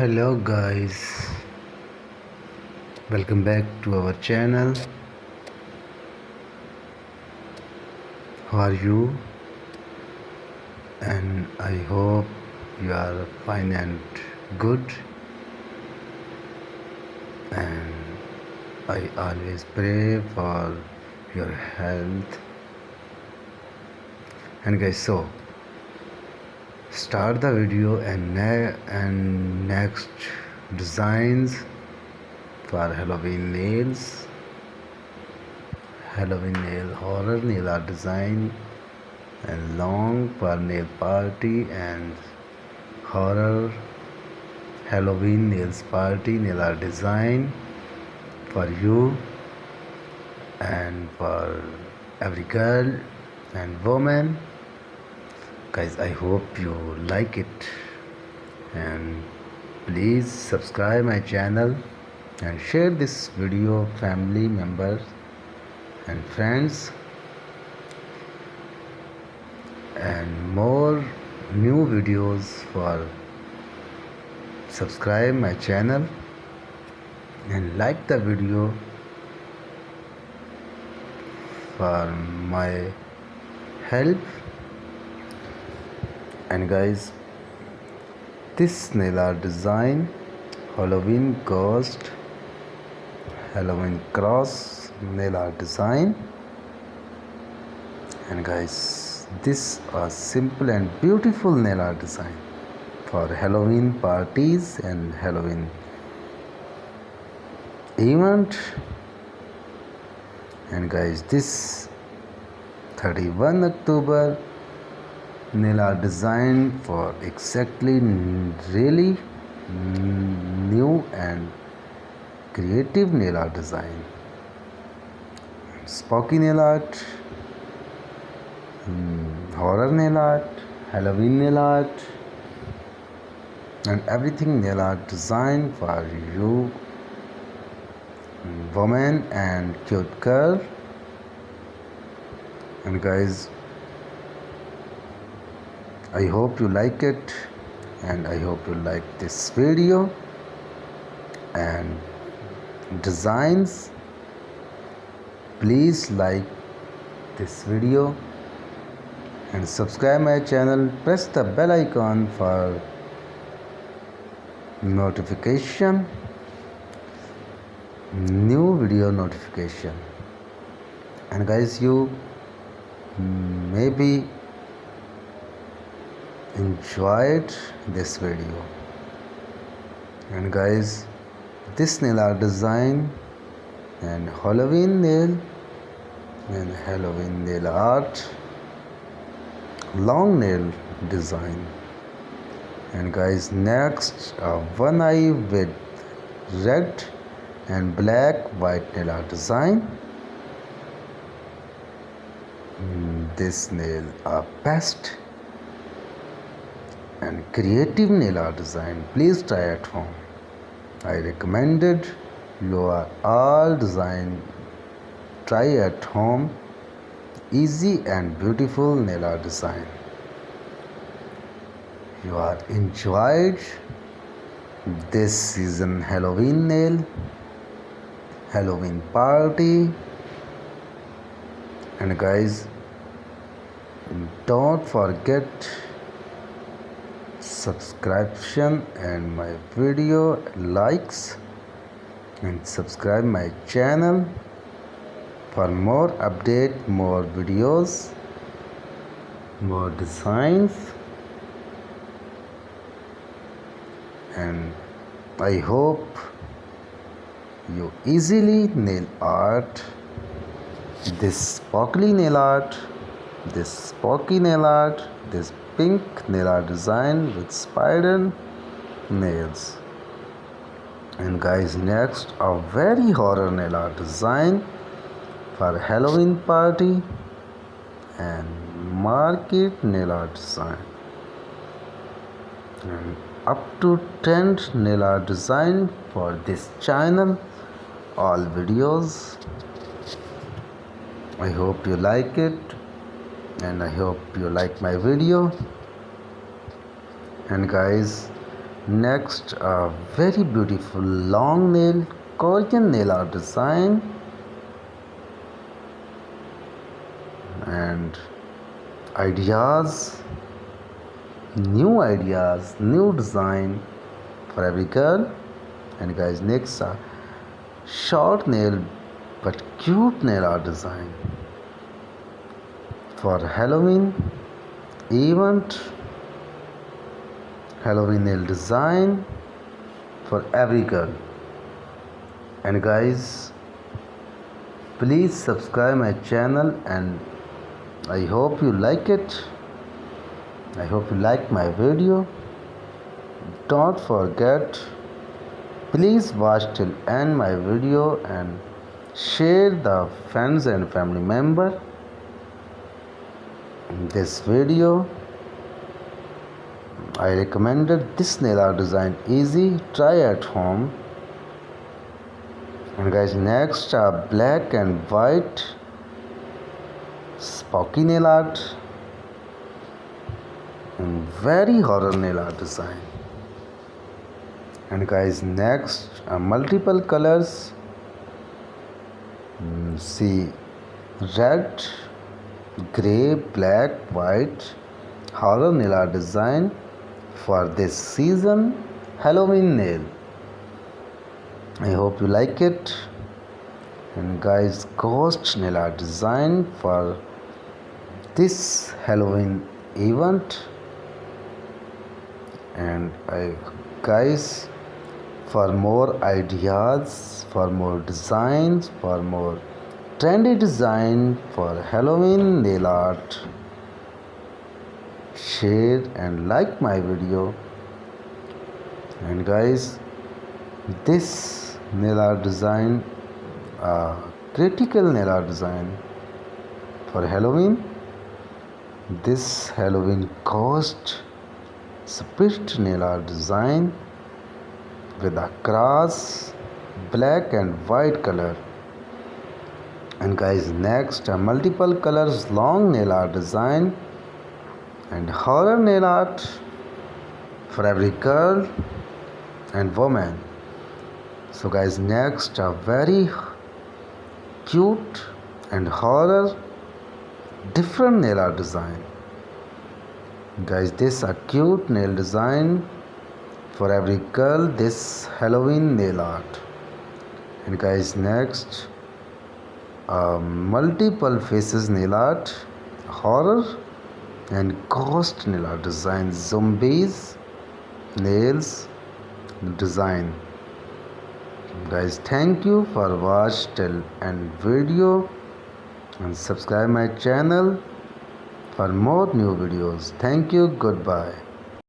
Hello guys, welcome back to our channel. How are you? And I hope you are fine and good. And I always pray for your health. And guys, so start the video and next designs for Halloween nails. Halloween nail, horror nail art design, and long for nail party and horror Halloween nails party nail art design for you and for every girl and woman. Guys, I hope you like it, and please subscribe my channel and share this video family members and friends, and more new videos for subscribe my channel and like the video for my help. And guys, this nail art design, Halloween ghost, Halloween cross nail art design. And guys, this a simple and beautiful nail art design for Halloween parties and Halloween event. And guys, this 31 October nail art design for exactly really new and creative nail art design. Spooky nail art, horror nail art, Halloween nail art, and everything nail art design for you, woman and cute girl. And guys, I hope you like it, and I hope you like this video and designs. Please like this video and subscribe my channel. Press the bell icon for notification, new video notification. And guys, you maybe enjoyed this video. And guys, this nail art design and Halloween nail and Halloween nail art long nail design. And guys, next one eye with red and black white nail art design. This nail are best and creative nail art design. Please try at home. I recommended you are all design try at home. Easy and beautiful nail art design. You are enjoyed this season Halloween nail, Halloween party. And guys, don't forget subscription and my video likes, and subscribe my channel for more update, more videos, more designs. And I hope you easily nail art this sparkly nail art, this spooky nail art, this pink nail art design with spider nails. And guys, next a very horror nail art design for Halloween party and market nail art design. And up to 10 nail art design for this channel, all videos. I hope you like it, and I hope you like my video. And guys, Next, a very beautiful long nail Korean nail art design, and ideas, new design for every girl. And guys, next, a short nail but cute nail art design for Halloween event. Halloween nail design for every girl. And guys, please subscribe my channel, and I hope you like it. I hope you like my video. Don't forget, please watch till end my video and share the friends and family member this video. I recommended this nail art design, easy, try at home. And guys, next, black and white spooky nail art and very horror nail art design. And guys, next, multiple colors. See, red, gray, black, white horror nail art design for this season Halloween nail. I hope you like it. And guys, ghost nail art design for this Halloween event. And guys, for more ideas, for more designs, for more trendy design for Halloween nail art, share and like my video. And guys, this nail art design, critical nail art design for Halloween. This Halloween ghost spirit nail art design with a cross black and white color. And guys, next, multiple colors long nail art design and horror nail art for every girl and woman. So guys, next, a very cute and horror different nail art design. Guys, this a cute nail design for every girl, this Halloween nail art. And guys, next, multiple faces nail art, horror and ghost nail art design, zombies nails design. Guys, thank you for watch till end video, and subscribe my channel for more new videos. Thank you. Goodbye.